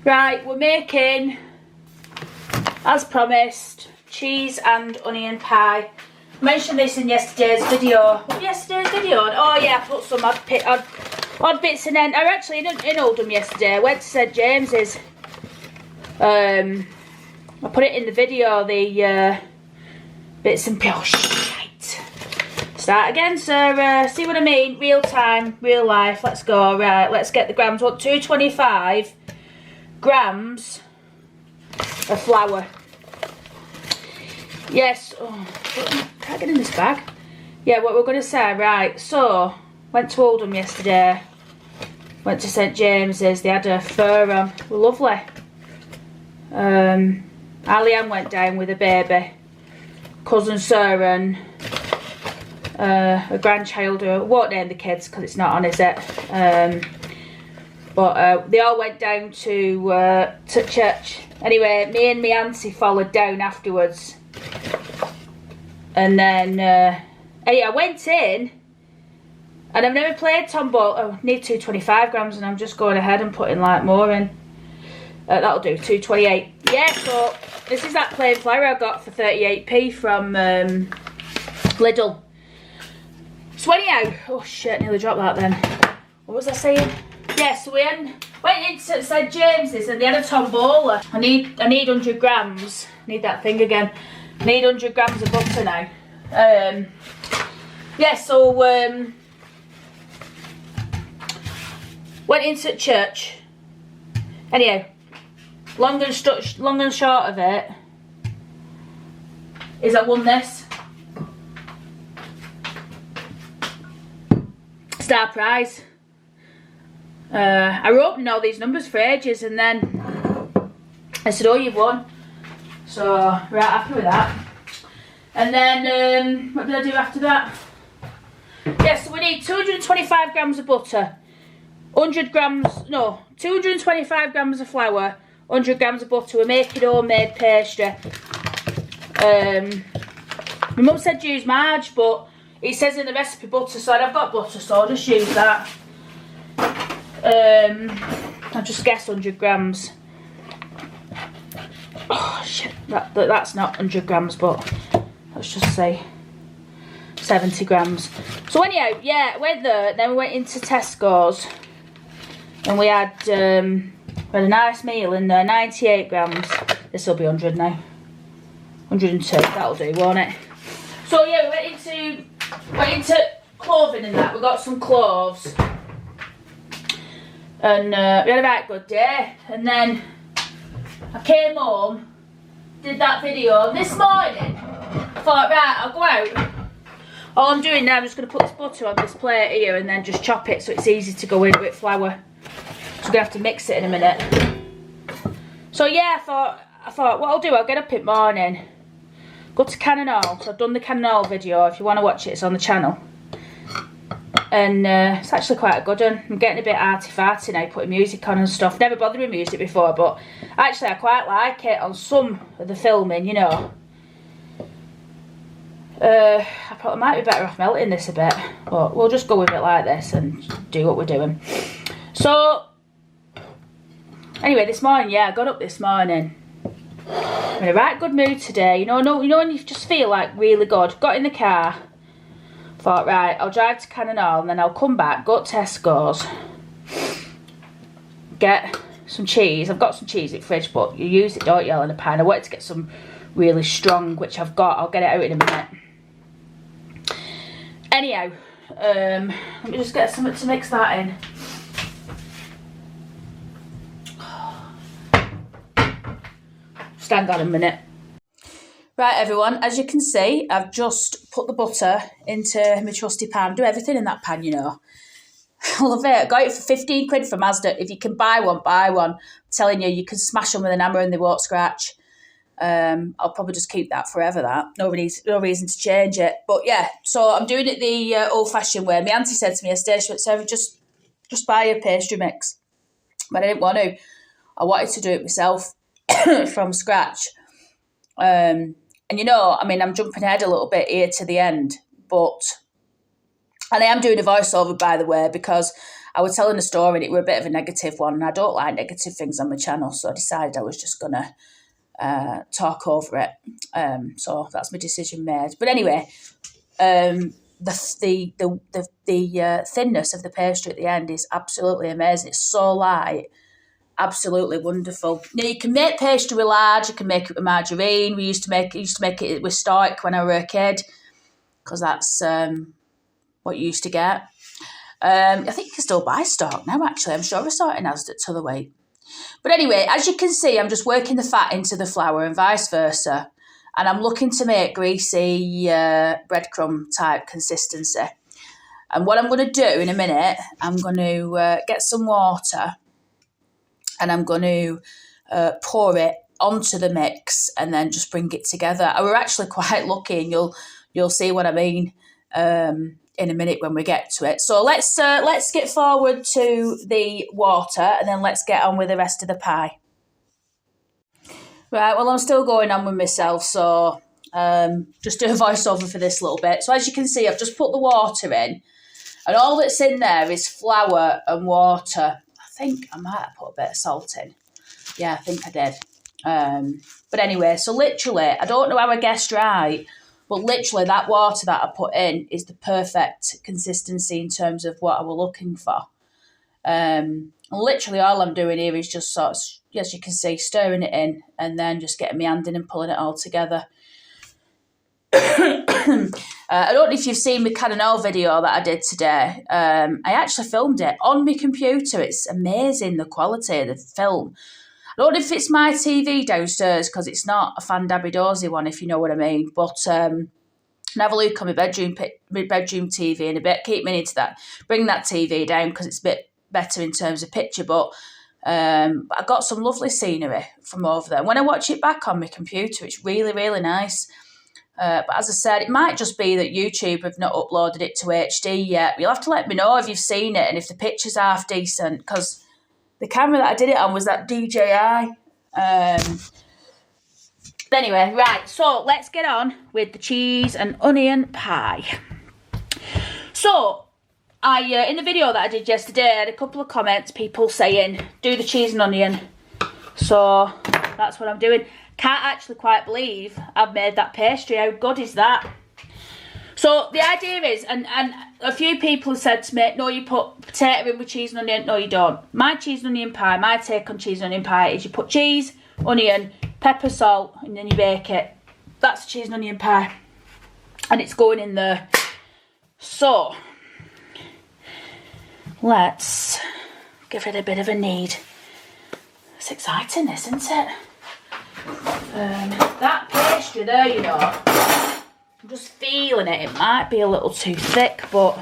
Right, we're making, as promised, cheese and onion pie. I mentioned this in yesterday's video. Oh yeah, I put some odd bits in. Then I actually in Oldham yesterday. I went to St James's. I put it in the video. The bits and oh shit. Start again, sir. See what I mean? Real time, real life. Let's go. Right, let's get the grams. What? 225 grams of flour. Yes. Oh, can't get in this bag. Yeah, what we're going to say. Right, so went to Oldham yesterday. Went to St James's. They had a fur on. Lovely. Ali-Ann went down with a baby. Cousin Sarah and a grandchild. Who I won't name the kids because it's not on, is it? But they all went down to church. Anyway, me and my auntie followed down afterwards. And then, I went in, and I've never played tomball. Oh, need 225 grams, and I'm just going ahead and putting like more in. That'll do, 228. Yeah, so this is that plain flour I got for 38p from Lidl. So anyhow, oh shit, nearly dropped that then. What was I saying? Yeah, so we went into St James's and they had a tombola. I need 100 grams. I need that thing again. I need 100 grams of butter now. Yeah, so went into church. Anyhow, long and short of it is I won this star prize. I wrote in all these numbers for ages, and then I said, "Oh, you've won." So right, happy with that. And then what did I do after that? Yeah, so we need 225 grams of butter, 225 grams of flour, 100 grams of butter. We're making homemade pastry. My mum said use marge, but it says in the recipe butter, so I've got butter, so I'll just use that. I just guess 100 grams. Oh shit, that's not 100 grams, but let's just say 70 grams. So anyhow, yeah, I went there, then we went into Tesco's, and we had a nice meal in there, 98 grams. This will be 100 now. 102, that'll do, won't it? So yeah, we went into clothing and that. We got some cloves. And we had a right good day. And then I came home, did that video, and this morning I thought, right, I'll go out. All I'm doing now, I'm just going to put this butter on this plate here and then just chop it so it's easy to go in with flour. So I'm going to have to mix it in a minute. So yeah, I thought what I'll do, I'll get up in the morning, go to Cannonall. So I've done the Cannonall video. If you want to watch it, it's on the channel. And it's actually quite a good one. I'm getting a bit arty-farty now, putting music on and stuff. Never bothered with music before, but actually I quite like it on some of the filming, you know. I probably might be better off melting this a bit, but we'll just go with it like this and do what we're doing. So, anyway, this morning, yeah, I got up this morning. I'm in a right good mood today. You know when you just feel like really good. Got in the car. Thought, right, I'll drive to Cannonall and then I'll come back, go to Tesco's, get some cheese. I've got some cheese in the fridge, but you use it, don't you, in a pan. I wanted to get some really strong, which I've got. I'll get it out in a minute. Anyhow, let me just get something to mix that in. Stand on a minute. Right, everyone, as you can see, I've just put the butter into my trusty pan. Do everything in that pan, you know. I love it. Got it for 15 quid from Asda. If you can buy one, buy one. I'm telling you, you can smash them with an hammer and they won't scratch. I'll probably just keep that forever, that. No reason to change it. But yeah, so I'm doing it the old-fashioned way. My auntie said to me yesterday, she went, Sarah, just buy a pastry mix. But I didn't want to. I wanted to do it myself from scratch. And you know, I mean, I'm jumping ahead a little bit here to the end, and I am doing a voiceover, by the way, because I was telling a story and it were a bit of a negative one, and I don't like negative things on my channel, so I decided I was just going to talk over it. So that's my decision made. But anyway, the thinness of the pastry at the end is absolutely amazing. It's so light, absolutely wonderful. Now you can make pastry with lard, you can make it with margarine. We used to make it with stock when I were a kid, because that's what you used to get. I think you can still buy stock now, actually. I'm sure I saw it in Asda to the weight. But anyway, as you can see, I'm just working the fat into the flour and vice versa. And I'm looking to make greasy breadcrumb type consistency. And what I'm going to do in a minute, I'm going to get some water and I'm going to pour it onto the mix and then just bring it together. I were actually quite lucky, and you'll see what I mean in a minute when we get to it. So let's get forward to the water and then let's get on with the rest of the pie. Right, well, I'm still going on with myself, so just do a voiceover for this little bit. So as you can see, I've just put the water in, and all that's in there is flour and water. I think I might have put a bit of salt in. Yeah, I think I did. But anyway, so literally, I don't know how I guessed right, but literally that water that I put in is the perfect consistency in terms of what I were looking for. Literally all I'm doing here is just sort of, as you can see, stirring it in and then just getting my hand in and pulling it all together. I don't know if you've seen my Canon video that I did today. I actually filmed it on my computer. It's amazing, the quality of the film. I don't know if it's my TV downstairs, because it's not a Fan Dabby Dozy one, if you know what I mean. But have a look on my bedroom TV in a bit. Keep me into that. Bring that TV down because it's a bit better in terms of picture. But I got some lovely scenery from over there. When I watch it back on my computer, it's really, really nice. But as I said, it might just be that YouTube have not uploaded it to HD yet. You'll have to let me know if you've seen it and if the picture's half decent, because the camera that I did it on was that DJI. Anyway, right, so let's get on with the cheese and onion pie. So, in the video that I did yesterday, I had a couple of comments, people saying, do the cheese and onion. So, that's what I'm doing. Can't actually quite believe I've made that pastry. How good is that? So the idea is, and a few people have said to me, no, you put potato in with cheese and onion. No, you don't. My cheese and onion pie, my take on cheese and onion pie is you put cheese, onion, pepper, salt, and then you bake it. That's cheese and onion pie. And it's going in there. So, let's give it a bit of a knead. It's exciting, isn't it? That pastry there, you know, I'm just feeling it. It might be a little too thick, but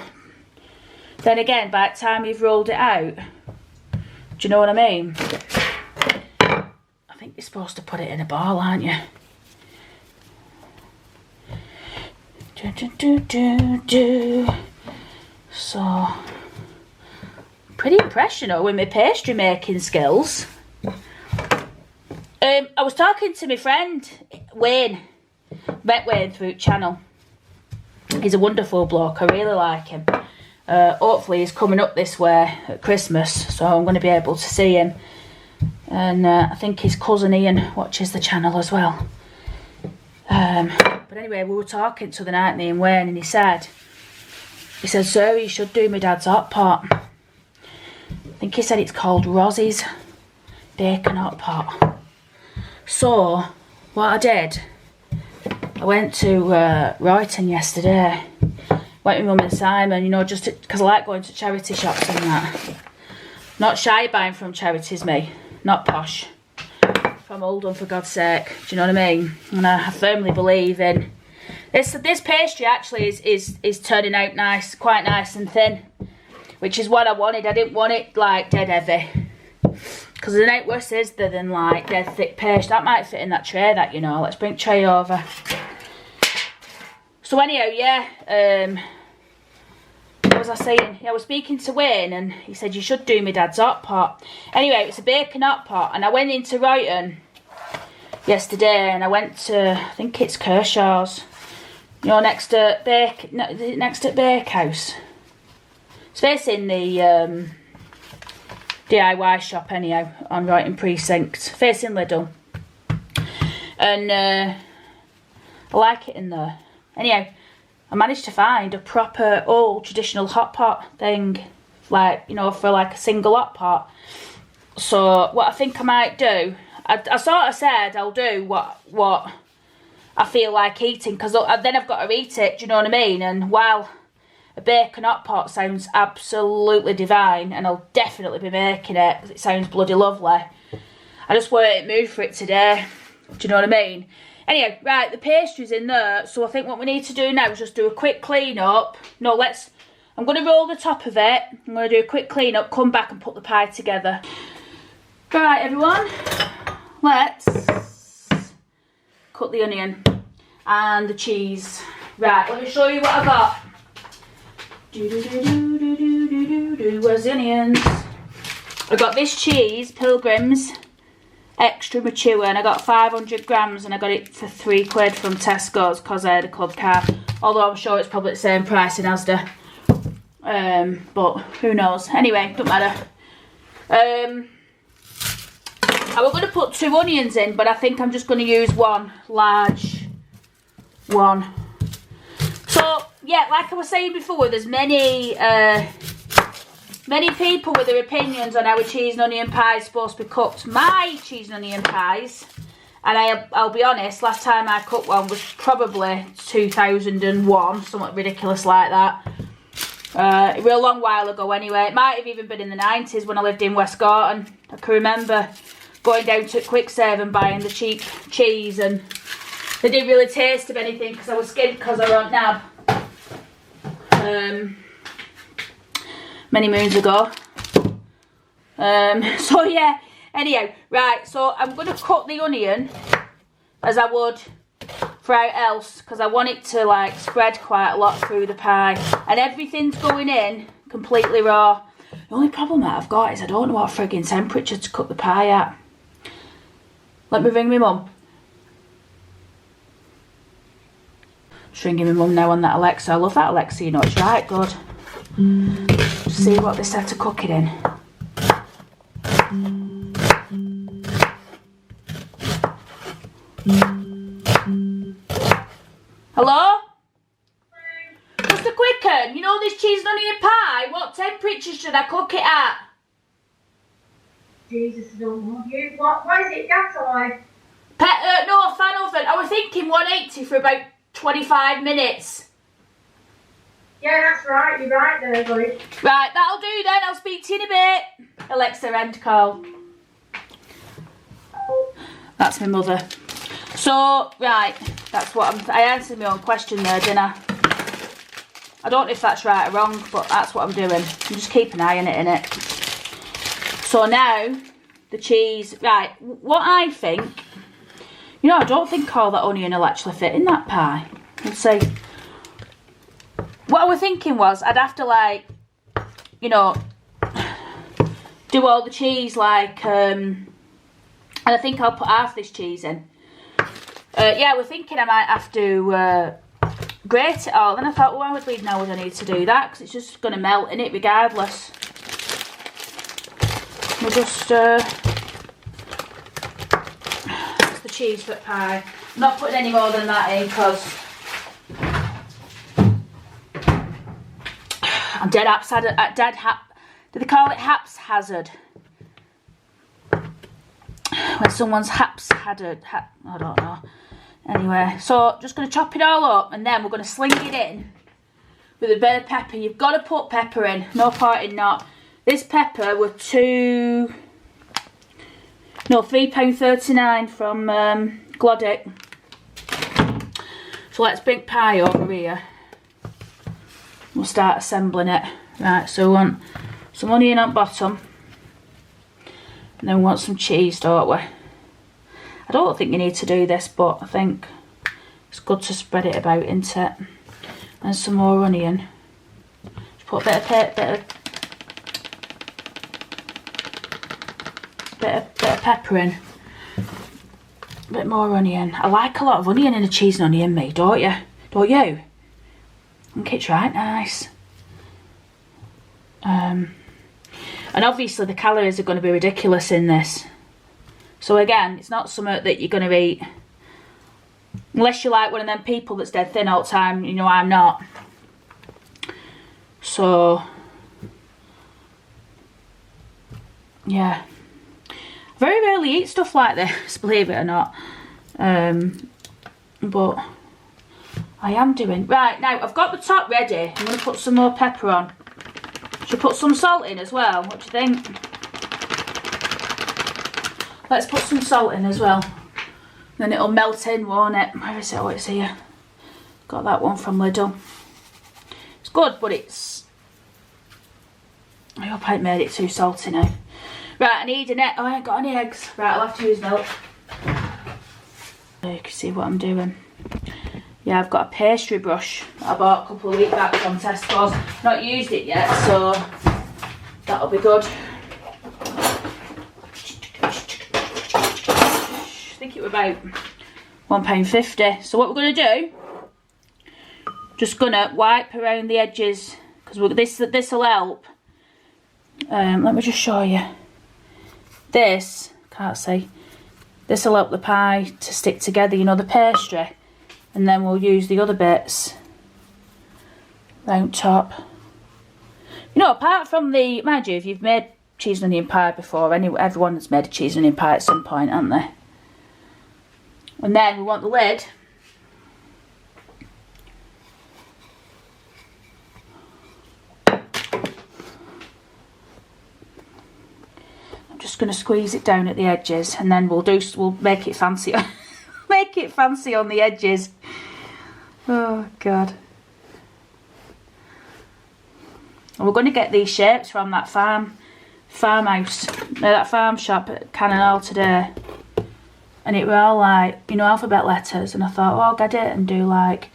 then again, by the time you've rolled it out, do you know what I mean? I think you're supposed to put it in a ball, aren't you? So, pretty impressed, you know, with my pastry making skills. I was talking to my friend, Wayne. Met Wayne through channel. He's a wonderful bloke. I really like him. Hopefully he's coming up this way at Christmas, so I'm going to be able to see him. And I think his cousin Ian watches the channel as well. But anyway, we were talking to the night, me and Wayne, and he said, Sarah, you should do my dad's hot pot. I think he said it's called Rossie's Bacon Hot Pot. So, what I did, I went to Royton yesterday. Went with Mum and Simon, you know, just because I like going to charity shops and that. Not shy buying from charities, me. Not posh. From Oldham, for God's sake. Do you know what I mean? And I firmly believe in... This pastry actually is turning out nice, quite nice and thin. Which is what I wanted. I didn't want it, like, dead heavy. Because the night worse is than like dead thick pastry. That might fit in that tray, that, you know. Let's bring tray over. So anyhow, yeah. What was I saying? Yeah, I was speaking to Wayne and he said you should do my dad's hot pot. Anyway, it's a bacon hot pot, and I went into Royton yesterday and I went to, I think it's Kershaw's. You know, next to Bakehouse. It's facing the DIY shop anyhow, on Royton Precinct, facing Lidl. And I like it in there. Anyhow, I managed to find a proper old traditional hot pot thing, like, you know, for like a single hot pot. So what I think I might do, I sort of said I'll do what I feel like eating, because then I've got to eat it, do you know what I mean? And while a bacon hot pot sounds absolutely divine, and I'll definitely be making it because it sounds bloody lovely, I just weren't in the mood for it today, do you know what I mean? Anyway, right, the pastry's in there, so I think what we need to do now is just do a quick clean up. No, I'm going to roll the top of it, I'm going to do a quick clean up, come back and put the pie together. Right, everyone, let's cut the onion and the cheese. Right, let me show you what I got. Where's the onions? I got this cheese, Pilgrims, extra mature, and I got 500 grams, and I got it for £3 from Tesco's because I had a club card. Although I'm sure it's probably the same price in Asda. But who knows? Anyway, don't matter. I was going to put 2 onions in, but I think I'm just going to use one large one. So yeah, like I was saying before, there's many people with their opinions on how a cheese and onion pie is supposed to be cooked. My cheese and onion pies, and I'll be honest, last time I cooked one was probably 2001, something ridiculous like that. It was a long while ago anyway. It might have even been in the 90s when I lived in West Gorton. I can remember going down to Quick Save and buying the cheap cheese, and they didn't really taste of anything because I was skint because I were on nab. Many moons ago. So yeah, anyhow, right, so I'm going to cut the onion as I would for out else, because I want it to like spread quite a lot through the pie, and everything's going in completely raw. The only problem that I've got is I don't know what frigging temperature to cook the pie at. Let me ring my mum. Just ringing my mum now on that Alexa. I love that Alexa, you know, it's right good. See what they said to cook it in. Hello? Just a quick one. You know this cheese and onion pie? What temperature should I cook it at? Jesus, I don't know. What is it, gas oil? No, fan oven. I was thinking 180 for about 25 minutes. Yeah, that's right. You're right there, buddy. Right, that'll do then. I'll speak to you in a bit. Alexa, end call. That's my mother. So, right, that's what I answered my own question there, didn't I? I don't know if that's right or wrong, but that's what I'm doing. I'm just keep an eye on it, innit? So now, the cheese, right, what I think, you know, I don't think all that onion will actually fit in that pie. Let's see. What I was thinking was, I'd have to like, you know, do all the cheese like, and I think I'll put half this cheese in. Yeah, we're thinking I might have to grate it all. Then I thought, well, I would leave now would I need to do that, because it's just going to melt in it regardless. We'll just, it's the cheese foot pie. I'm not putting any more than that in, because I'm dead haphazard. Do they call it haphazard? When someone's haphazard, I don't know. Anyway, so just going to chop it all up, and then we're going to sling it in with a bit of pepper. You've got to put pepper in, no point in not. This pepper were £3.39 from Glodick. So let's bring pie over here. We'll start assembling it. Right, so we want some onion on bottom. And then we want some cheese, don't we? I don't think you need to do this, but I think it's good to spread it about, isn't it? And some more onion. Just put a bit of pepper in. A bit more onion. I like a lot of onion in a cheese and onion, me, don't you? Don't you? I think it's right nice. And obviously the calories are going to be ridiculous in this. So again, it's not something that you're going to eat. Unless you're like one of them people that's dead thin all the time. You know, I'm not. So, yeah. I very rarely eat stuff like this, believe it or not. But I am doing. Right, now I've got the top ready. I'm going to put some more pepper on. Should I put some salt in as well? What do you think? Let's put some salt in as well. Then it'll melt in, won't it? Where is it? Oh, it's here. Got that one from Lidl. It's good, but it's... I hope I ain't made it too salty now. Right, I need an egg. Oh, I ain't got any eggs. Right, I'll have to use milk. You can see what I'm doing. Yeah, I've got a pastry brush that I bought a couple of weeks back from Tesco's. Not used it yet, so that'll be good. I think it was about £1.50. So what we're going to do, just going to wipe around the edges, because this will help. Let me just show you. This, can't see, this will help the pie to stick together, you know, the pastry. And then we'll use the other bits round top. You know, apart from the, mind you, if you've made cheese and onion pie before, everyone has made a cheese and onion pie at some point, haven't they? And then we want the lid. I'm just going to squeeze it down at the edges, and then we'll make it fancy. Make it fancy on the edges. Oh God. And we're going to get these shapes from that farmhouse, that farm shop at Cannon today. And it were all like, you know, alphabet letters. And I thought, oh, I'll get it and do like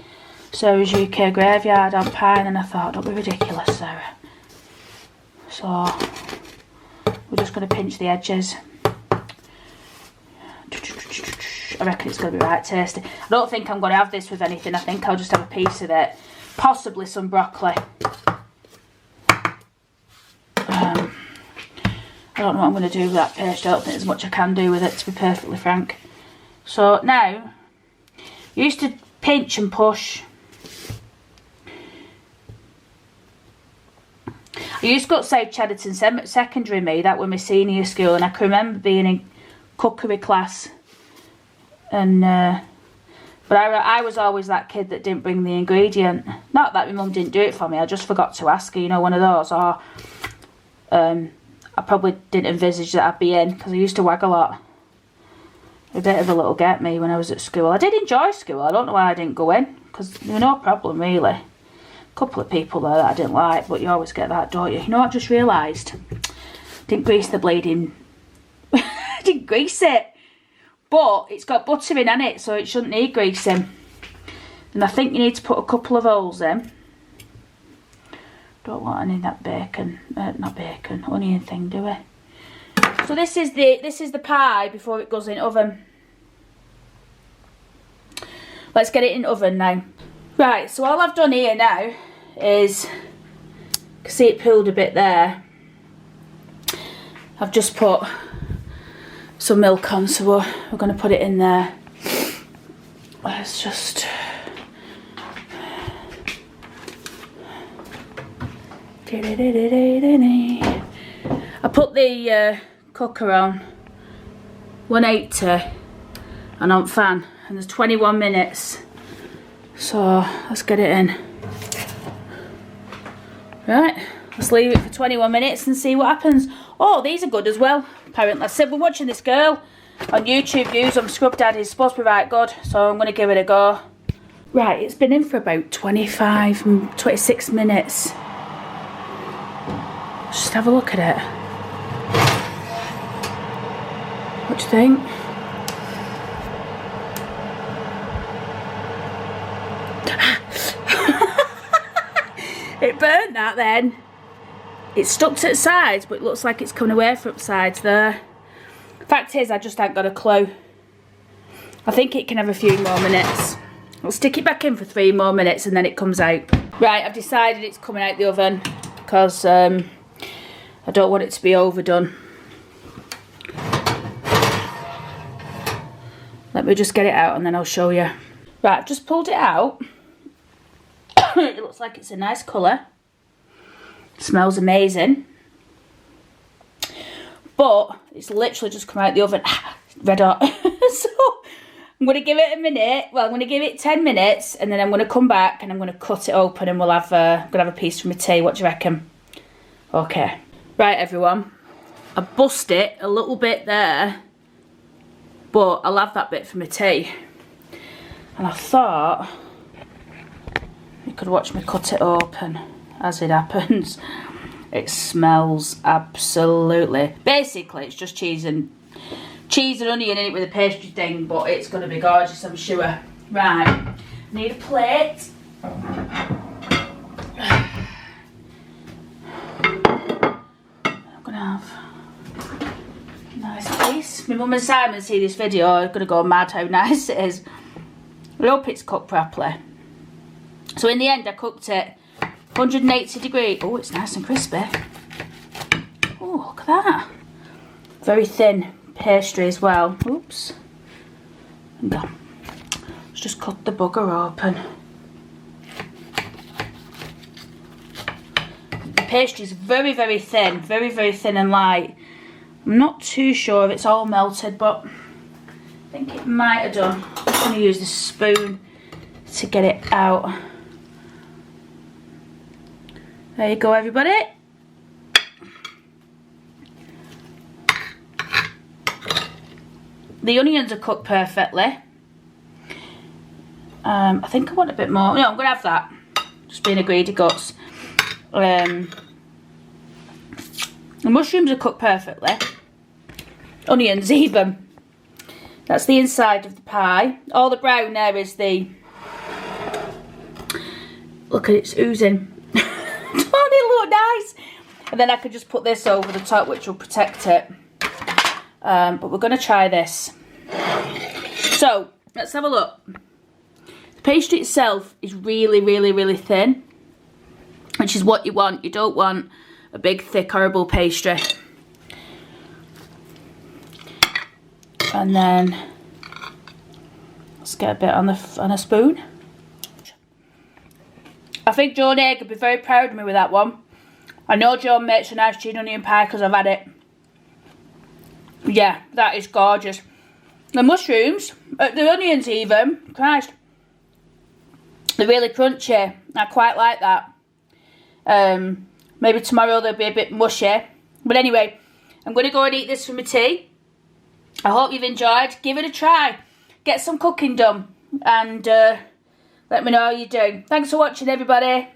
Sarah's UK graveyard on pie. And then I thought, don't be ridiculous, Sarah. So we're just going to pinch the edges. I reckon it's going to be right tasty. I don't think I'm going to have this with anything. I think I'll just have a piece of it. Possibly some broccoli. I don't know what I'm going to do with that paste. I don't think there's much I can do with it, to be perfectly frank. So now, I used to pinch and push. I used to go to South Chedderton Secondary, that was my senior school, and I can remember being in cookery class. And but I was always that kid that didn't bring the ingredient. Not that my mum didn't do it for me, I just forgot to ask her, you know, one of those. Or I probably didn't envisage that I'd be in, because I used to wag a lot. A bit of a little get me when I was at school. I did enjoy school, I don't know why I didn't go in, because there was no problem really. A couple of people there that I didn't like, but you always get that, don't you? You know what I just realised? Didn't grease the bleeding... I didn't grease it. But it's got butter in it, so it shouldn't need greasing. And I think you need to put a couple of holes in. Don't want any of that bacon, not bacon, onion thing, do we? So this is the pie before it goes in oven. Let's get it in oven now. Right, so all I've done here now is, you can see it pooled a bit there. I've just put some milk on, so we're going to put it in there. Let's just... I put the cooker on 180 and on fan, and there's 21 minutes. So let's get it in. Right, let's leave it for 21 minutes and see what happens. Oh, these are good as well, apparently. I said we're watching this girl on YouTube views on Scrub Daddy. It's supposed to be right good, so I'm going to give it a go. Right, it's been in for about 26 minutes. Just have a look at it. What do you think? It burnt that then. It's stuck to the sides, but it looks like it's coming away from the sides there. Fact is, I just ain't got a clue. I think it can have a few more minutes. I'll stick it back in for 3 more minutes and then it comes out. Right, I've decided it's coming out the oven because I I don't want it to be overdone. Let me just get it out and then I'll show you. Right, I've just pulled it out. It looks like it's a nice colour. Smells amazing. But it's literally just come out the oven. Red hot. So I'm going to give it a minute. Well, I'm going to give it 10 minutes and then I'm going to come back and I'm going to cut it open and we'll have I'm going to have a piece for my tea. What do you reckon? Okay. Right, everyone. I bust it a little bit there. But I'll have that bit for my tea. And I thought you could watch me cut it open as it happens. It smells absolutely. Basically, it's just cheese and onion in it with a pastry thing, but it's going to be gorgeous, I'm sure. Right, need a plate. I'm going to have a nice piece. My mum and Simon see this video, are going to go mad how nice it is. I hope it's cooked properly. So in the end, I cooked it 180 degrees. Oh, it's nice and crispy. Oh, look at that. Very thin pastry as well. Oops. Go. Let's just cut the bugger open. The pastry is very, very thin. Very, very thin and light. I'm not too sure if it's all melted, but I think it might have done. I'm just going to use this spoon to get it out. There you go, everybody. The onions are cooked perfectly. I think I want a bit more. No, I'm going to have that. Just being a greedy guts. The mushrooms are cooked perfectly. Onions even. That's the inside of the pie. All the brown there is the... Look at it, it's oozing. Don't it look nice? And then I could just put this over the top, which will protect it. But we're going to try this. So, let's have a look. The pastry itself is really, really, really thin, which is what you want. You don't want a big, thick, horrible pastry. And then, let's get a bit on a spoon. I think Joan A could be very proud of me with that one. I know Joan makes a nice cheese and onion pie because I've had it. Yeah, that is gorgeous. The mushrooms, the onions even, Christ, they're really crunchy. I quite like that. Maybe tomorrow they'll be a bit mushy. But anyway, I'm going to go and eat this for my tea. I hope you've enjoyed. Give it a try. Get some cooking done. And let me know how you do. Thanks for watching, everybody.